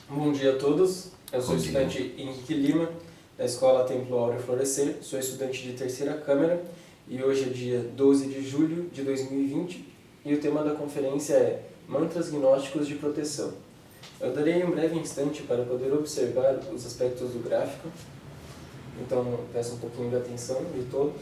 Bom dia a todos, eu sou o estudante Henrique Lima, da Escola Templo Áureo Florescer, sou estudante de terceira câmara e hoje é dia 12 de julho de 2020 e o tema da conferência é Mantras Gnósticos de Proteção. Eu darei um breve instante para poder observar os aspectos do gráfico, então peço um pouquinho de atenção de todos.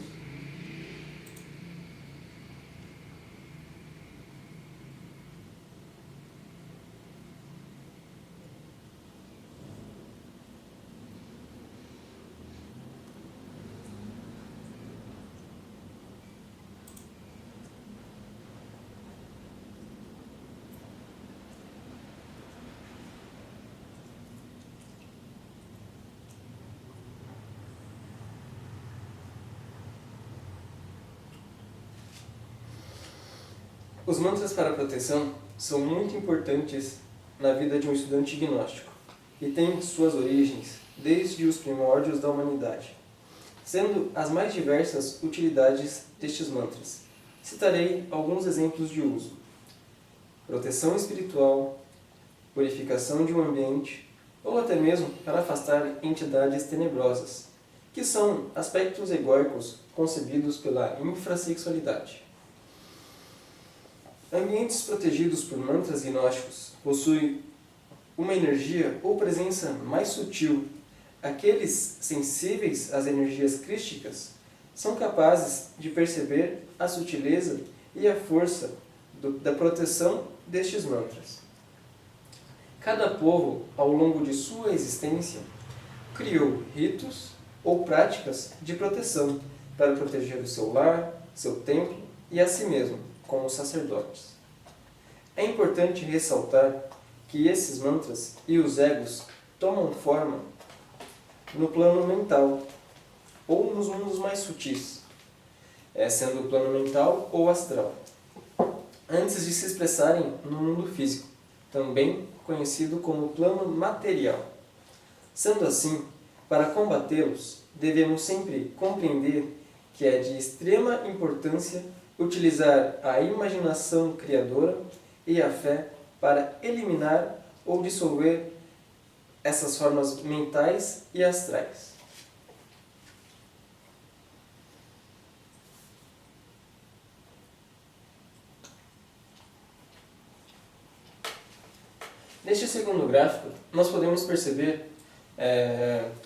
Os mantras para proteção são muito importantes na vida de um estudante gnóstico e têm suas origens desde os primórdios da humanidade, sendo as mais diversas utilidades destes mantras. Citarei alguns exemplos de uso: proteção espiritual, purificação de um ambiente ou até mesmo para afastar entidades tenebrosas, que são aspectos egóicos concebidos pela infrassexualidade. Ambientes protegidos por mantras gnósticos possuem uma energia ou presença mais sutil. Aqueles sensíveis às energias crísticas são capazes de perceber a sutileza e a força da proteção destes mantras. Cada povo, ao longo de sua existência, criou ritos ou práticas de proteção para proteger o seu lar, seu templo e a si mesmo, como os sacerdotes. É importante ressaltar que esses mantras e os egos tomam forma no plano mental ou nos mundos mais sutis, sendo o plano mental ou astral, antes de se expressarem no mundo físico, também conhecido como plano material. Sendo assim, para combatê-los, devemos sempre compreender que é de extrema importância utilizar a imaginação criadora e a fé para eliminar ou dissolver essas formas mentais e astrais. Neste segundo gráfico, nós podemos perceber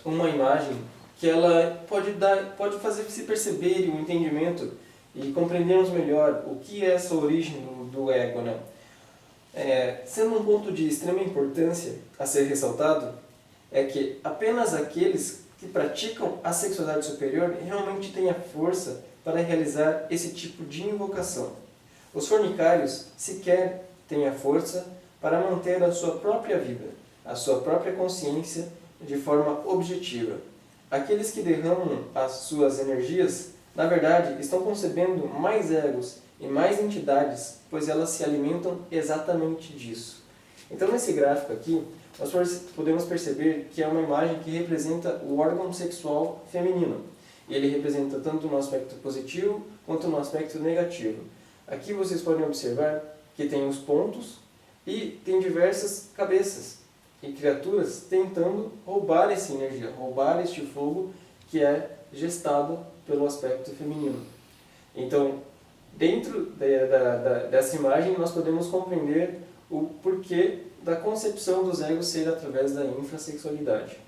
uma imagem que ela pode fazer-se perceber um entendimento e compreendermos melhor o que é essa origem do ego, né? Sendo um ponto de extrema importância a ser ressaltado, é que apenas aqueles que praticam a sexualidade superior realmente têm a força para realizar esse tipo de invocação. Os fornicários sequer têm a força para manter a sua própria vida, a sua própria consciência de forma objetiva. Aqueles que derramam as suas energias, na verdade, estão concebendo mais egos e mais entidades, pois elas se alimentam exatamente disso. Então, nesse gráfico aqui, nós podemos perceber que é uma imagem que representa o órgão sexual feminino. E ele representa tanto no aspecto positivo quanto no aspecto negativo. Aqui vocês podem observar que tem os pontos e tem diversas cabeças e criaturas tentando roubar essa energia, roubar este fogo que é gestado pelo aspecto feminino. Então, dentro dessa imagem, nós podemos compreender o porquê da concepção dos egos ser através da infrassexualidade.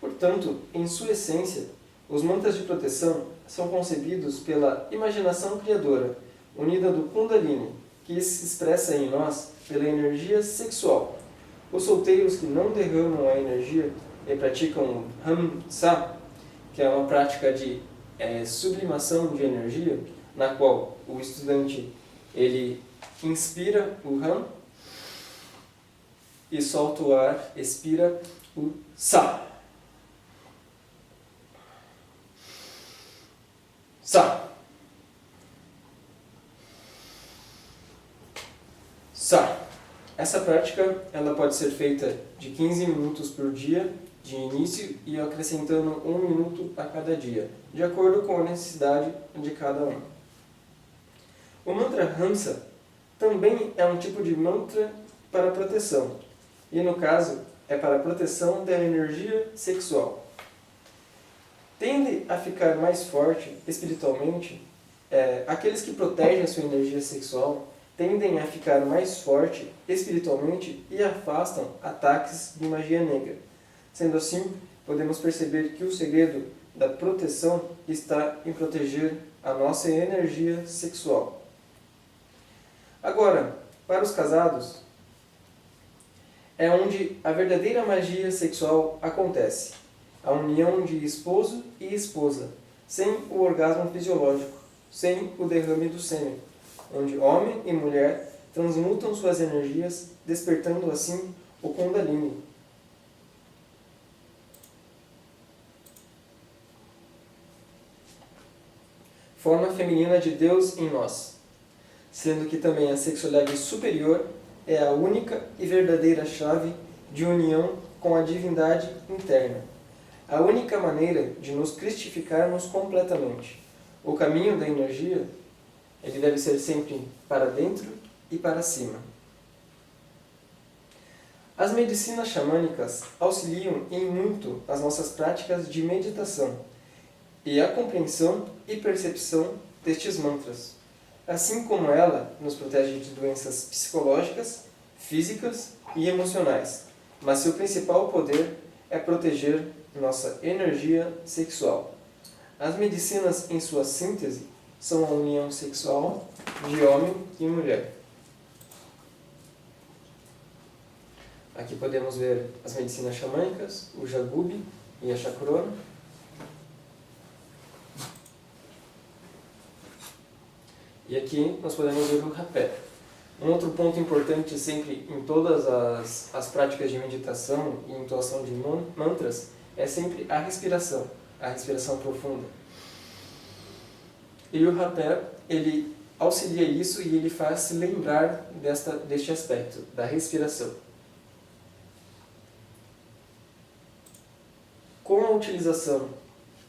Portanto, em sua essência, os mantras de proteção são concebidos pela imaginação criadora, unida do Kundalini, que se expressa em nós pela energia sexual. Os solteiros que não derramam a energia e praticam Hamsa, que é uma prática de sublimação de energia, na qual o estudante ele inspira o Ham e solta o ar, expira o Sa. Sa. Sa. Essa prática ela pode ser feita de 15 minutos por dia, de início, e acrescentando 1 minuto a cada dia, de acordo com a necessidade de cada um. O mantra Hamsa também é um tipo de mantra para proteção, e no caso é para a proteção da energia sexual. Tende a ficar mais forte espiritualmente, aqueles que protegem a sua energia sexual tendem a ficar mais forte espiritualmente e afastam ataques de magia negra. Sendo assim, podemos perceber que o segredo da proteção está em proteger a nossa energia sexual. Agora, para os casados, é onde a verdadeira magia sexual acontece. A união de esposo e esposa, sem o orgasmo fisiológico, sem o derrame do sêmen, onde homem e mulher transmutam suas energias, despertando assim o Kundalini. Forma feminina de Deus em nós, sendo que também a sexualidade superior é a única e verdadeira chave de união com a divindade interna. A única maneira de nos cristificarmos completamente. O caminho da energia, ele deve ser sempre para dentro e para cima. As medicinas xamânicas auxiliam em muito as nossas práticas de meditação e a compreensão e percepção destes mantras, assim como ela nos protege de doenças psicológicas, físicas e emocionais, mas seu principal poder é proteger nossa energia sexual. As medicinas, em sua síntese, são a união sexual de homem e mulher. Aqui podemos ver as medicinas xamânicas, o Jagubi e a Chakrona. E aqui nós podemos ver o rapé. Um outro ponto importante sempre em todas as práticas de meditação e intuação de mantras é sempre a respiração profunda. E o rapé, ele auxilia isso e ele faz se lembrar deste aspecto, da respiração. Com a utilização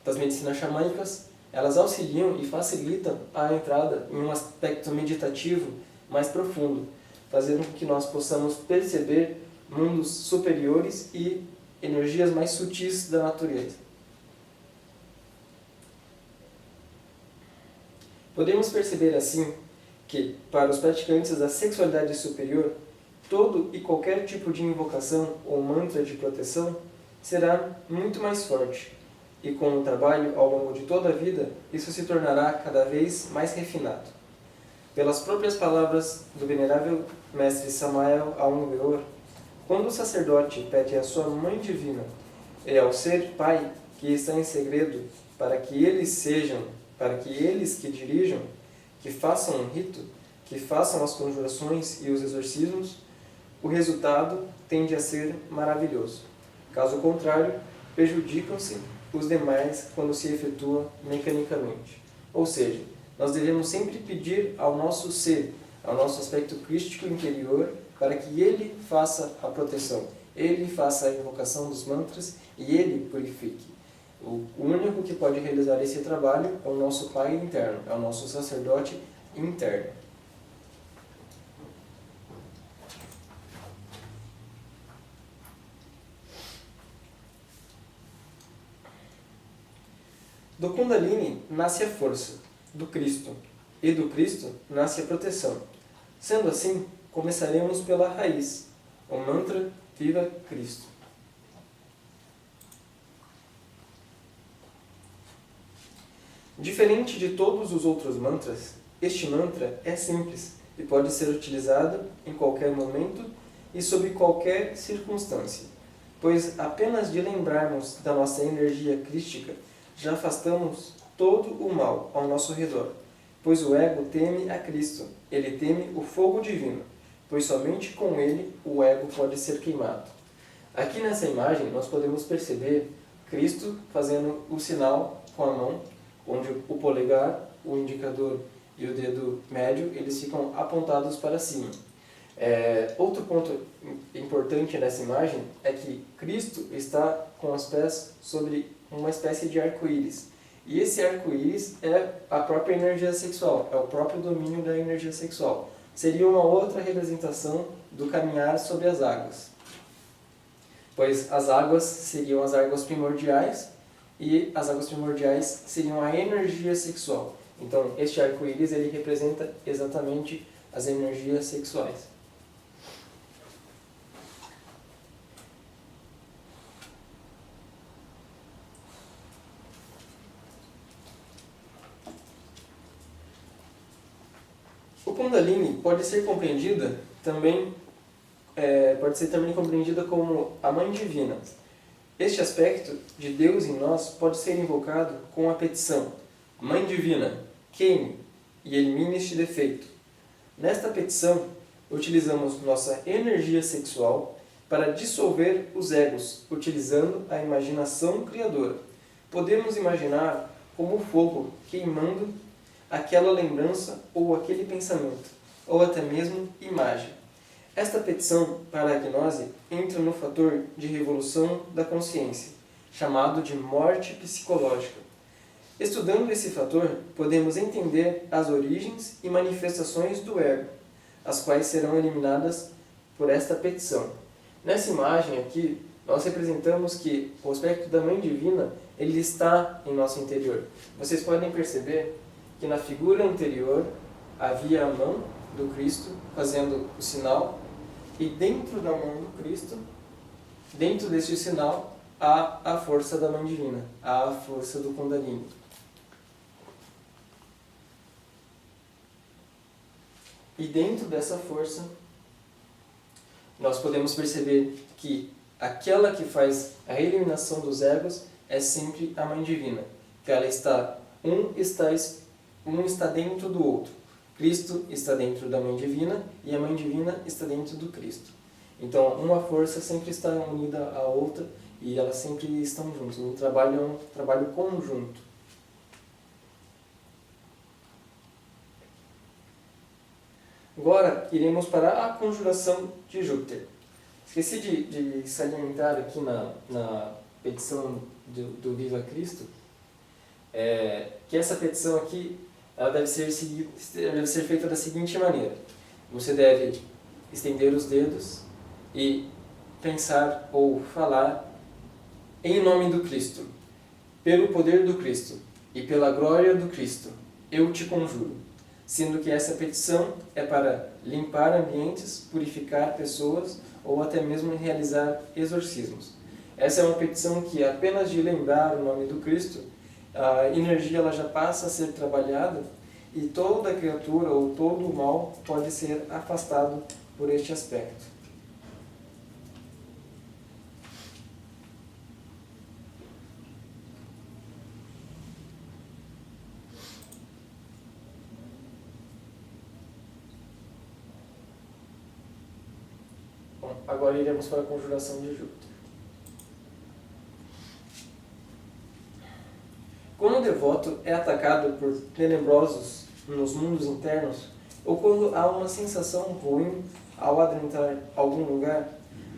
das medicinas xamânicas, elas auxiliam e facilitam a entrada em um aspecto meditativo mais profundo, fazendo com que nós possamos perceber mundos superiores e energias mais sutis da natureza. Podemos perceber assim que, para os praticantes da sexualidade superior, todo e qualquer tipo de invocação ou mantra de proteção será muito mais forte, e com o trabalho ao longo de toda a vida, isso se tornará cada vez mais refinado. Pelas próprias palavras do venerável mestre Samael Aun Weor, quando o sacerdote pede à sua Mãe Divina e ao Ser Pai que está em segredo para que eles que dirijam, que façam um rito, que façam as conjurações e os exorcismos, o resultado tende a ser maravilhoso. Caso contrário, prejudicam-se os demais quando se efetua mecanicamente. Ou seja, nós devemos sempre pedir ao nosso ser, ao nosso aspecto crístico interior, para que ele faça a proteção, ele faça a invocação dos mantras e ele purifique. O único que pode realizar esse trabalho é o nosso Pai interno, é o nosso sacerdote interno. Do Kundalini nasce a força, do Cristo, e do Cristo nasce a proteção. Sendo assim, começaremos pela raiz, o mantra Viva Cristo. Diferente de todos os outros mantras, este mantra é simples e pode ser utilizado em qualquer momento e sob qualquer circunstância, pois apenas de lembrarmos da nossa energia crística, já afastamos todo o mal ao nosso redor, pois o ego teme a Cristo, ele teme o fogo divino, pois somente com ele o ego pode ser queimado. Aqui nessa imagem nós podemos perceber Cristo fazendo o sinal com a mão, onde o polegar, o indicador e o dedo médio eles ficam apontados para cima. Outro ponto importante nessa imagem é que Cristo está com os pés sobre uma espécie de arco-íris. E esse arco-íris é a própria energia sexual, é o próprio domínio da energia sexual. Seria uma outra representação do caminhar sobre as águas. Pois as águas seriam as águas primordiais e as águas primordiais seriam a energia sexual. Então, este arco-íris ele representa exatamente as energias sexuais. O Kundalini pode ser compreendida também compreendida como a Mãe Divina. Este aspecto de Deus em nós pode ser invocado com a petição: Mãe Divina, queime e elimine este defeito. Nesta petição, utilizamos nossa energia sexual para dissolver os egos, utilizando a imaginação criadora. Podemos imaginar como fogo queimando aquela lembrança ou aquele pensamento, ou até mesmo imagem. Esta petição para a gnose entra no fator de revolução da consciência, chamado de morte psicológica. Estudando esse fator, podemos entender as origens e manifestações do ego, as quais serão eliminadas por esta petição. Nessa imagem aqui, nós representamos que o aspecto da Mãe Divina ele está em nosso interior. Vocês podem perceber que na figura anterior havia a mão do Cristo fazendo o sinal, e dentro da mão do Cristo, dentro deste sinal, há a força da Mãe Divina, há a força do Kundalini. E dentro dessa força, nós podemos perceber que aquela que faz a eliminação dos egos é sempre a Mãe Divina, que ela está dentro do outro. Cristo está dentro da Mãe Divina e a Mãe Divina está dentro do Cristo. Então, uma força sempre está unida à outra e elas sempre estão juntas. O trabalho é um trabalho conjunto. Agora, iremos para a conjuração de Júpiter. Esqueci de salientar aqui na petição do Viva Cristo, que essa petição aqui ela deve ser feita da seguinte maneira. Você deve estender os dedos e pensar ou falar em nome do Cristo, pelo poder do Cristo e pela glória do Cristo, eu te conjuro. Sendo que essa petição é para limpar ambientes, purificar pessoas ou até mesmo realizar exorcismos. Essa é uma petição que apenas de lembrar o nome do Cristo, a energia ela já passa a ser trabalhada e toda criatura ou todo o mal pode ser afastado por este aspecto. Bom, agora iremos para a conjuração de Júpiter. Quando o devoto é atacado por tenebrosos nos mundos internos, ou quando há uma sensação ruim ao adentrar algum lugar,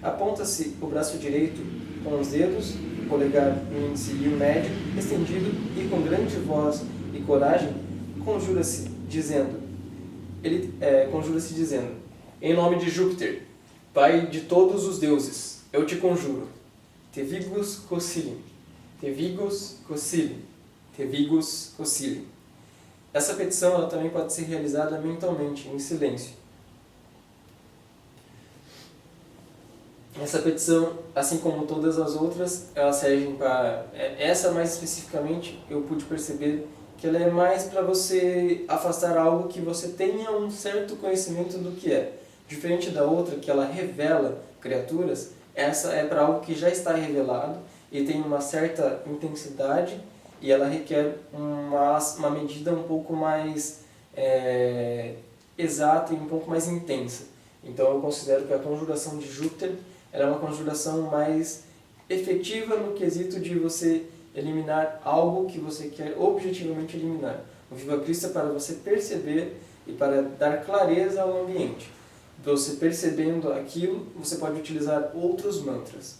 aponta-se o braço direito com os dedos, o polegar, o índice e o médio, estendido e com grande voz e coragem, conjura-se dizendo, em nome de Júpiter, Pai de todos os deuses, eu te conjuro, te vigos cocili, te vigos cocili, te vigos cocili. Essa petição ela também pode ser realizada mentalmente, em silêncio. Essa petição, assim como todas as outras, elas servem para... Essa mais especificamente, eu pude perceber que ela é mais para você afastar algo que você tenha um certo conhecimento do que é. Diferente da outra, que ela revela criaturas, essa é para algo que já está revelado e tem uma certa intensidade e ela requer uma medida um pouco mais exata e um pouco mais intensa. Então eu considero que a conjuração de Júpiter ela é uma conjuração mais efetiva no quesito de você eliminar algo que você quer objetivamente eliminar. O Viva Cristo é para você perceber e para dar clareza ao ambiente. Você percebendo aquilo, você pode utilizar outros mantras.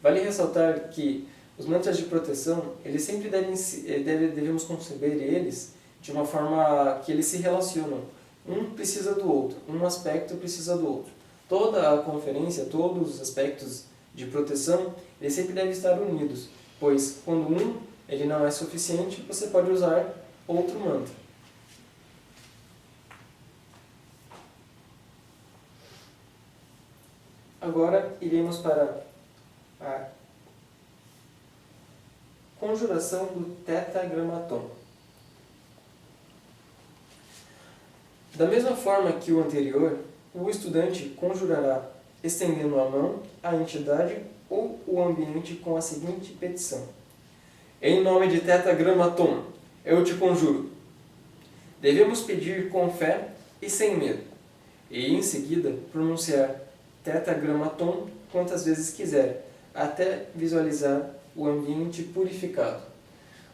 Vale ressaltar que Os mantras de proteção, eles sempre devemos conceber eles de uma forma que eles se relacionam. Um precisa do outro, um aspecto precisa do outro. Toda a conferência, todos os aspectos de proteção, eles sempre devem estar unidos, pois quando ele não é suficiente, você pode usar outro mantra. Agora iremos para a conjuração do Tetragrammaton. Da mesma forma que o anterior, o estudante conjurará estendendo a mão, a entidade ou o ambiente com a seguinte petição: em nome de Tetragrammaton, eu te conjuro. Devemos pedir com fé e sem medo, e em seguida pronunciar Tetragrammaton quantas vezes quiser, até visualizar o ambiente purificado.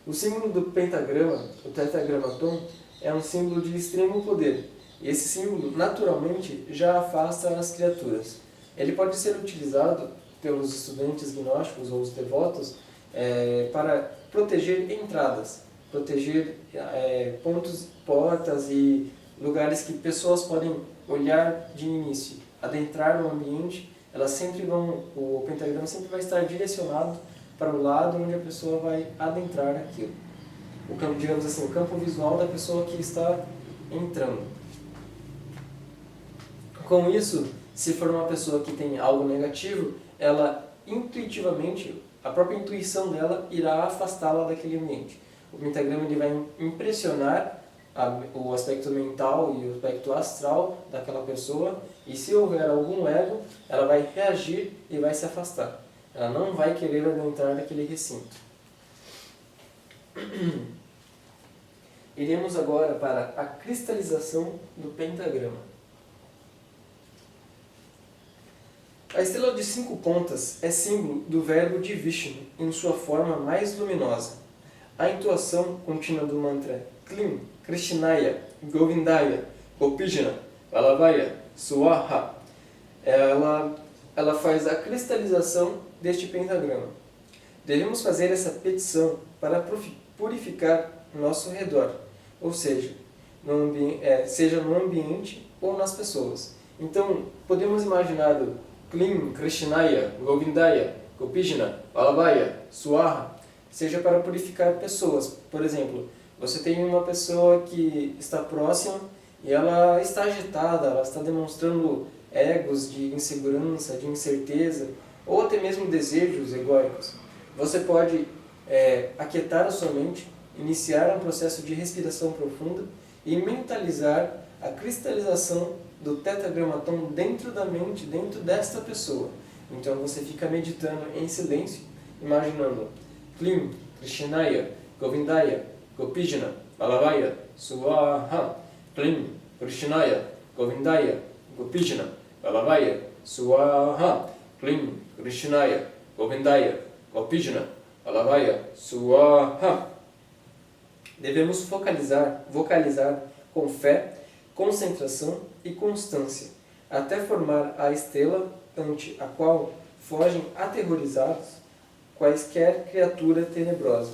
O símbolo do pentagrama, o Tetragrammaton, é um símbolo de extremo poder. E esse símbolo, naturalmente, já afasta as criaturas. Ele pode ser utilizado pelos estudantes gnósticos ou os devotos para proteger entradas, proteger pontos, portas e lugares que pessoas podem olhar de início, adentrar no ambiente. O pentagrama sempre vai estar direcionado para o lado onde a pessoa vai adentrar aquilo. O campo, digamos assim, o campo visual da pessoa que está entrando. Com isso, se for uma pessoa que tem algo negativo, ela intuitivamente, a própria intuição dela irá afastá-la daquele ambiente. O pentagrama ele vai impressionar o aspecto mental e o aspecto astral daquela pessoa, e se houver algum ego, ela vai reagir e vai se afastar. Ela não vai querer adentrar naquele recinto. Iremos agora para a cristalização do pentagrama. A estrela de 5 pontas é símbolo do verbo de Vishnu em sua forma mais luminosa. A entoação contínua do mantra Klim, Krishnaya, Govindaya, Gopijana, Valavaya, Swaha, ela faz a cristalização deste pentagrama. Devemos fazer essa petição para purificar nosso redor, ou seja, seja no ambiente ou nas pessoas. Então, podemos imaginar o Klim, Krishnaya, Govindaya, Gopijana, Valavaya, Swaha, seja para purificar pessoas. Por exemplo, você tem uma pessoa que está próxima e ela está agitada, ela está demonstrando egos de insegurança, de incerteza, ou até mesmo desejos egóicos. Você pode aquietar a sua mente, iniciar um processo de respiração profunda e mentalizar a cristalização do Tetragrammaton dentro da mente, dentro desta pessoa. Então você fica meditando em silêncio, imaginando Klim, Krishnaya, Govindaya, Gopijana, Valavaya, Swaha, Klim, Krishnaya, Govindaya, Gopijana, Valavaya, Swaha, Klim, Krishnaya, Govindaya, Gopijana, Valavaya, Swaha. Devemos vocalizar com fé, concentração e constância, até formar a estrela ante a qual fogem aterrorizados quaisquer criatura tenebrosa.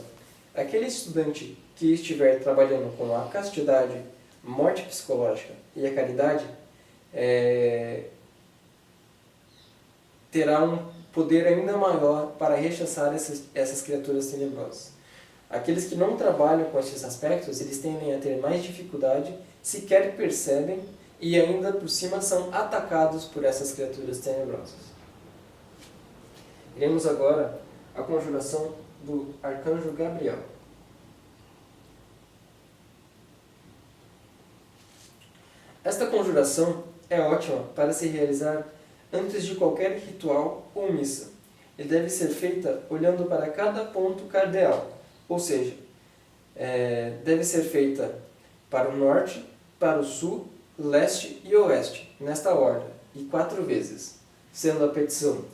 Aquele estudante que estiver trabalhando com a castidade, morte psicológica e a caridade terá um poder ainda maior para rechaçar essas criaturas tenebrosas. Aqueles que não trabalham com esses aspectos, eles tendem a ter mais dificuldade, sequer percebem e ainda por cima são atacados por essas criaturas tenebrosas. Iremos agora à conjuração do Arcanjo Gabriel. Esta conjuração é ótima para se realizar antes de qualquer ritual ou missa. E deve ser feita olhando para cada ponto cardeal, ou seja, deve ser feita para o norte, para o sul, leste e oeste, nesta ordem, e 4 vezes, sendo a petição: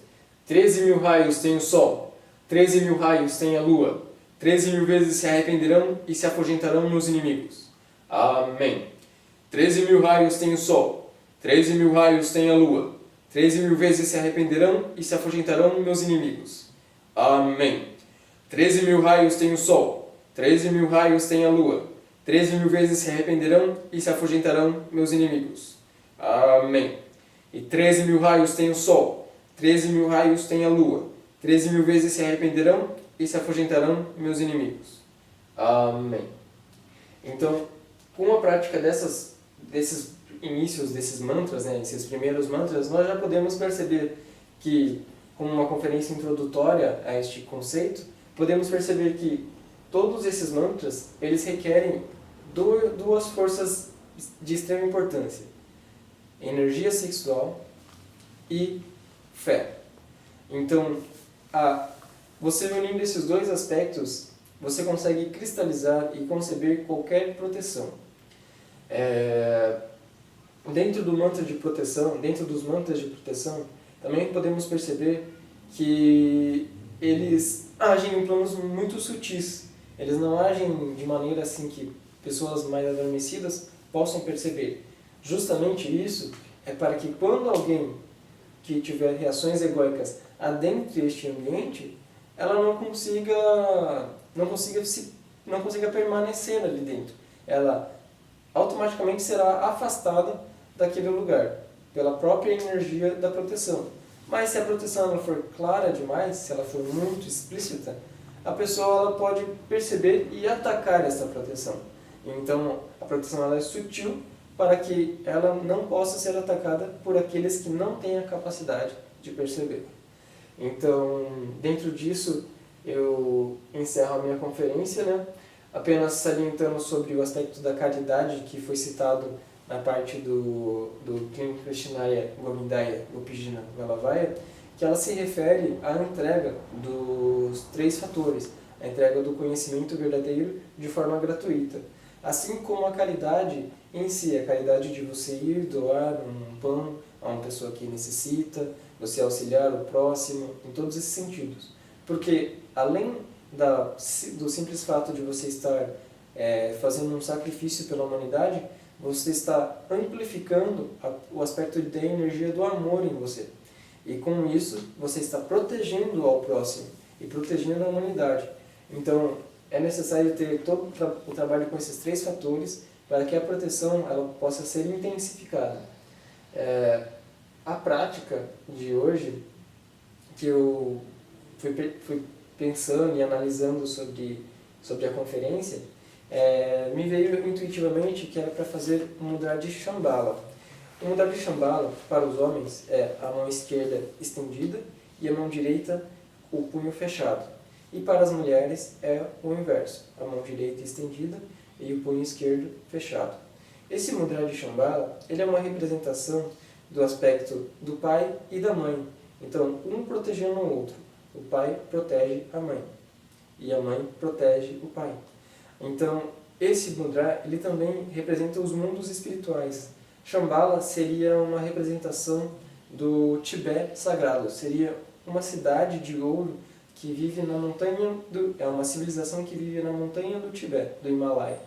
13.000 raios tem o sol, 13.000 raios tem a lua, 13.000 vezes se arrependerão e se afugentarão meus inimigos. Amém. 13.000 raios tem o sol, 13.000 raios tem a lua, 13.000 vezes se arrependerão e se afugentarão meus inimigos. Amém. 13.000 raios tem o sol, 13.000 raios tem a lua, 13.000 vezes se arrependerão e se afugentarão meus inimigos. Amém. E 13.000 raios tem o sol, 13.000 raios tem a lua, 13.000 vezes se arrependerão e se afugentarão meus inimigos. Amém. Então, com a prática desses inícios, desses mantras, né, esses primeiros mantras, nós já podemos perceber que, como uma conferência introdutória a este conceito, podemos perceber que todos esses mantras, eles requerem duas forças de extrema importância: energia sexual e fé. Então, você unindo esses dois aspectos, você consegue cristalizar e conceber qualquer proteção. Dentro do mantra de proteção, dentro dos mantras de proteção, também podemos perceber que eles agem em planos muito sutis. Eles não agem de maneira assim que pessoas mais adormecidas possam perceber. Justamente isso é para que quando alguém que tiver reações egóicas adentre este ambiente, ela não consiga permanecer ali dentro. Ela automaticamente será afastada daquele lugar, pela própria energia da proteção. Mas se a proteção ela for clara demais, se ela for muito explícita, a pessoa ela pode perceber e atacar essa proteção. Então, a proteção ela é sutil para que ela não possa ser atacada por aqueles que não têm a capacidade de perceber. Então, dentro disso, eu encerro a minha conferência, né? Apenas salientando sobre o aspecto da caridade que foi citado na parte do Klim Krishnaya Govindaya Gopijana Valavaya, que ela se refere à entrega dos 3 fatores, a entrega do conhecimento verdadeiro de forma gratuita, assim como a caridade em si, a caridade de você ir doar um pão a uma pessoa que necessita, você auxiliar o próximo, em todos esses sentidos. Porque além do simples fato de você estar fazendo um sacrifício pela humanidade, você está amplificando o aspecto da energia do amor em você. E com isso, você está protegendo ao próximo e protegendo a humanidade. Então, é necessário ter todo o trabalho com esses 3 fatores para que a proteção ela possa ser intensificada. A prática de hoje, que eu fui pensando e analisando sobre a conferência, me veio intuitivamente que era para fazer um mudra de Shambhala. O mudra de Shambhala, para os homens, é a mão esquerda estendida e a mão direita o punho fechado. E para as mulheres é o inverso, a mão direita estendida e o punho esquerdo fechado. Esse mudra de Shambhala, ele é uma representação do aspecto do pai e da mãe. Então, um protegendo o outro. O pai protege a mãe e a mãe protege o pai. Então, esse mudra, ele também representa os mundos espirituais. Shambhala seria uma representação do Tibete sagrado, seria uma cidade de ouro que vive na montanha, é uma civilização que vive na montanha do Tibete, do Himalaia.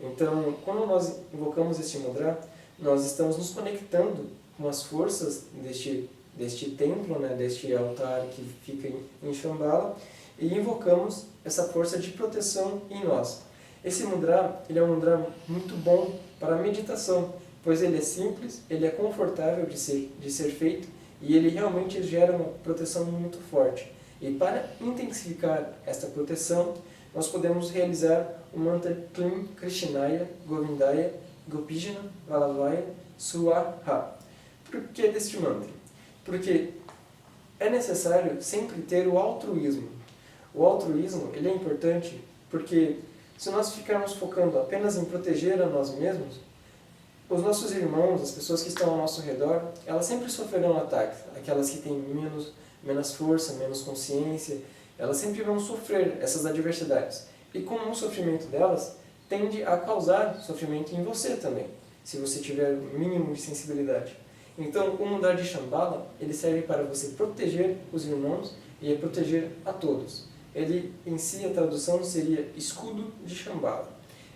Então, quando nós invocamos este mudra, nós estamos nos conectando com as forças deste templo, né, deste altar que fica em Shambhala, e invocamos essa força de proteção em nós. Esse mudra, ele é um mudra muito bom para a meditação, pois ele é simples, ele é confortável de ser feito e ele realmente gera uma proteção muito forte. E para intensificar esta proteção, nós podemos realizar o mantra Klim Krishnaya Govindaya Gopijana Valavaya Swaha. Por que deste mantra? Porque é necessário sempre ter o altruísmo. O altruísmo ele é importante porque se nós ficarmos focando apenas em proteger a nós mesmos, os nossos irmãos, as pessoas que estão ao nosso redor, elas sempre sofrerão ataques. Aquelas que têm menos força, menos consciência, elas sempre vão sofrer essas adversidades. E com o sofrimento delas, tende a causar sofrimento em você também, se você tiver o mínimo de sensibilidade. Então, o mudra de Shambhala, ele serve para você proteger os irmãos e proteger a todos. Ele, em si, a tradução seria escudo de Shambhala.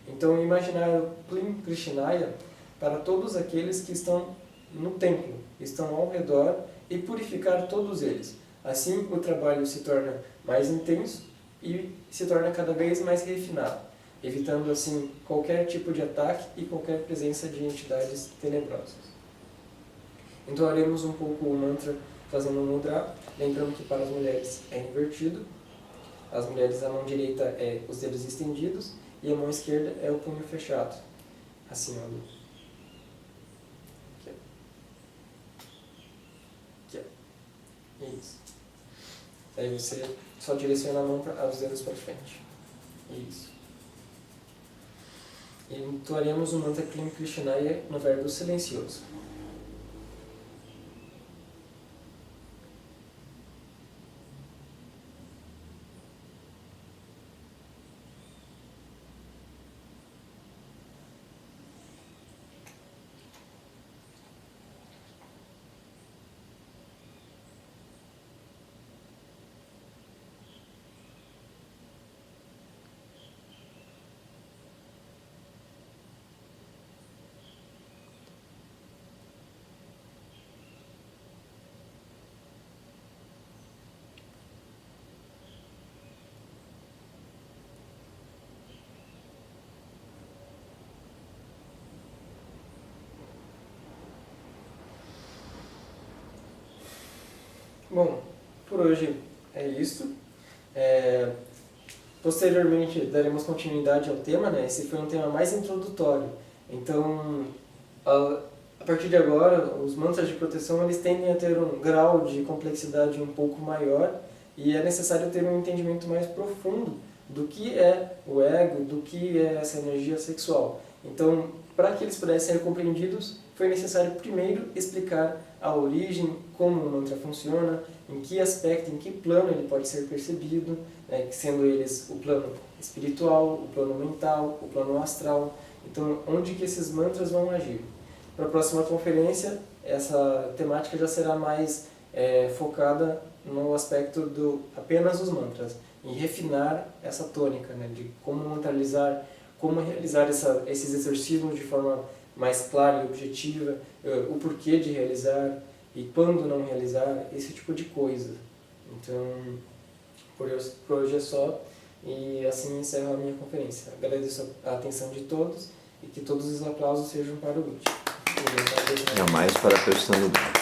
Então, imaginar o Klim Krishnaya para todos aqueles que estão no templo, estão ao redor, e purificar todos eles. Assim, o trabalho se torna mais intenso e se torna cada vez mais refinado, evitando assim qualquer tipo de ataque e qualquer presença de entidades tenebrosas. Entoaremos um pouco o mantra fazendo um mudra, lembrando que para as mulheres é invertido. As mulheres, a mão direita é os dedos estendidos e a mão esquerda é o punho fechado, assim, ó. Aqui, ó. Aqui, ó. Isso. Aí você só direciona a mão os dedos para frente. Isso. E entoaremos o mantra Klim Krishnaya no verbo silencioso. Bom, por hoje é isso. Posteriormente daremos continuidade ao tema, né? Esse foi um tema mais introdutório. Então, a partir de agora, os mantras de proteção eles tendem a ter um grau de complexidade um pouco maior e é necessário ter um entendimento mais profundo do que é o ego, do que é essa energia sexual. Então, para que eles pudessem ser compreendidos, foi necessário primeiro explicar a origem, como o mantra funciona, em que aspecto, em que plano ele pode ser percebido, né, sendo eles o plano espiritual, o plano mental, o plano astral. Então, onde que esses mantras vão agir? Para a próxima conferência, essa temática já será mais focada no aspecto do apenas os mantras, em refinar essa tônica, né, de como mantralizar, como realizar esses exercícios de forma mais clara e objetiva, o porquê de realizar e quando não realizar, esse tipo de coisa. Então, por hoje é só, e assim encerro a minha conferência. Agradeço a atenção de todos e que todos os aplausos sejam para o último. Jamais para a personalidade.